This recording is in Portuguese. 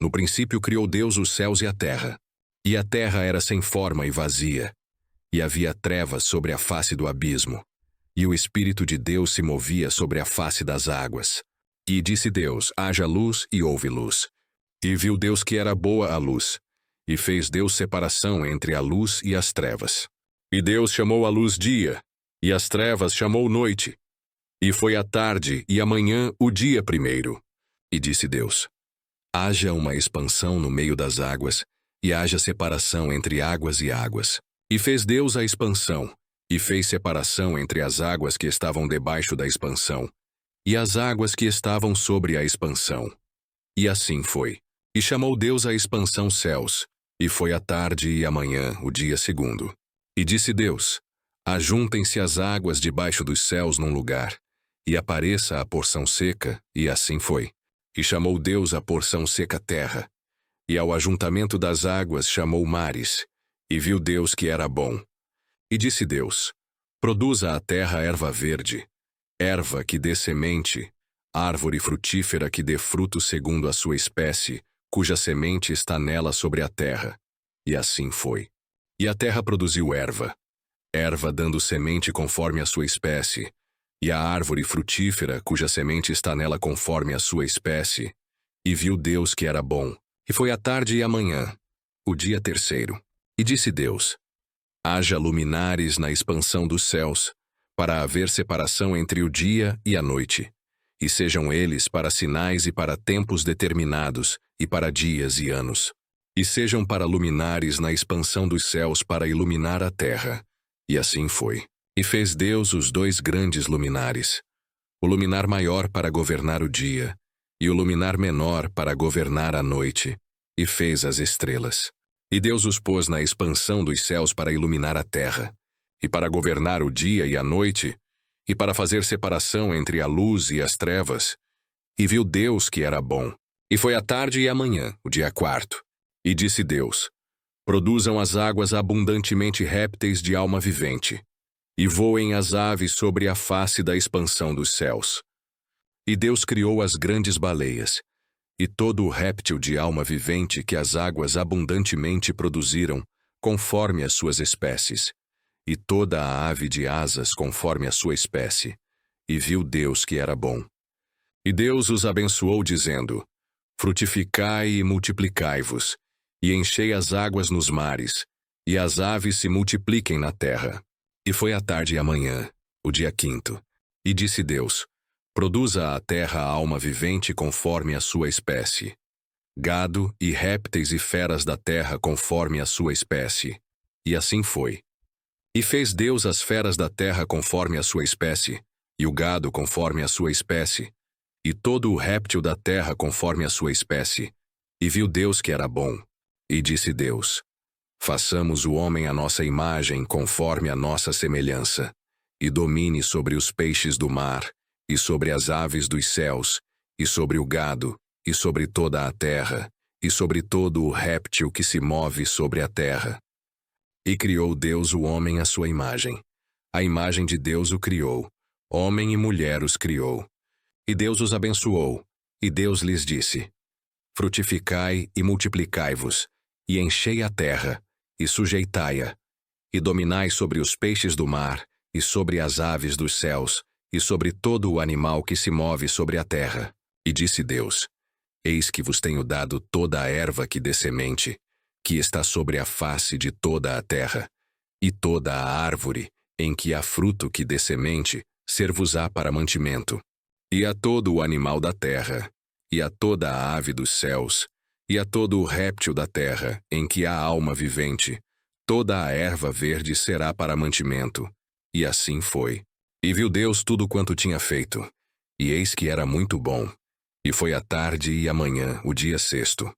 No princípio criou Deus os céus e a terra. E a terra era sem forma e vazia, e havia trevas sobre a face do abismo. E o Espírito de Deus se movia sobre a face das águas. E disse Deus: haja luz, e houve luz. E viu Deus que era boa a luz. E fez Deus separação entre a luz e as trevas. E Deus chamou a luz dia, e as trevas chamou noite. E foi a tarde e a manhã o dia primeiro. E disse Deus: haja uma expansão no meio das águas, e haja separação entre águas e águas. E fez Deus a expansão, e fez separação entre as águas que estavam debaixo da expansão, e as águas que estavam sobre a expansão. E assim foi. E chamou Deus a expansão céus, e foi a tarde e a manhã o dia segundo. E disse Deus: ajuntem-se as águas debaixo dos céus num lugar, e apareça a porção seca, e assim foi. E chamou Deus a porção seca terra, e ao ajuntamento das águas chamou mares, e viu Deus que era bom. E disse Deus: produza a terra erva verde, erva que dê semente, árvore frutífera que dê fruto segundo a sua espécie, cuja semente está nela sobre a terra. E assim foi. E a terra produziu erva, erva dando semente conforme a sua espécie, e a árvore frutífera cuja semente está nela conforme a sua espécie. E viu Deus que era bom. E foi a tarde e a manhã, o dia terceiro. E disse Deus: haja luminares na expansão dos céus, para haver separação entre o dia e a noite, e sejam eles para sinais e para tempos determinados, e para dias e anos. E sejam para luminares na expansão dos céus para iluminar a terra. E assim foi. E fez Deus os dois grandes luminares, o luminar maior para governar o dia, e o luminar menor para governar a noite, e fez as estrelas. E Deus os pôs na expansão dos céus para iluminar a terra, e para governar o dia e a noite, e para fazer separação entre a luz e as trevas. E viu Deus que era bom. E foi a tarde e a manhã, o dia quarto. E disse Deus: produzam as águas abundantemente répteis de alma vivente, e voem as aves sobre a face da expansão dos céus. E Deus criou as grandes baleias, e todo o réptil de alma vivente que as águas abundantemente produziram, conforme as suas espécies, e toda a ave de asas conforme a sua espécie. E viu Deus que era bom. E Deus os abençoou, dizendo: frutificai e multiplicai-vos, e enchei as águas nos mares, e as aves se multipliquem na terra. E foi a tarde e a manhã, o dia quinto. E disse Deus: produza a terra a alma vivente conforme a sua espécie, gado e répteis e feras da terra conforme a sua espécie. E assim foi. E fez Deus as feras da terra conforme a sua espécie, e o gado conforme a sua espécie, e todo o réptil da terra conforme a sua espécie. E viu Deus que era bom. E disse Deus: façamos o homem à nossa imagem conforme a nossa semelhança, e domine sobre os peixes do mar, e sobre as aves dos céus, e sobre o gado, e sobre toda a terra, e sobre todo o réptil que se move sobre a terra. E criou Deus o homem à sua imagem. A imagem de Deus o criou, homem e mulher os criou. E Deus os abençoou, e Deus lhes disse: frutificai e multiplicai-vos, e enchei a terra, e sujeitai-a, e dominai sobre os peixes do mar, e sobre as aves dos céus, e sobre todo o animal que se move sobre a terra. E disse Deus: eis que vos tenho dado toda a erva que dê semente, que está sobre a face de toda a terra, e toda a árvore, em que há fruto que dê semente, ser-vos-á para mantimento. E a todo o animal da terra, e a toda a ave dos céus, e a todo o réptil da terra, em que há alma vivente, toda a erva verde será para mantimento. E assim foi. E viu Deus tudo quanto tinha feito, e eis que era muito bom. E foi a tarde e a manhã, o dia sexto.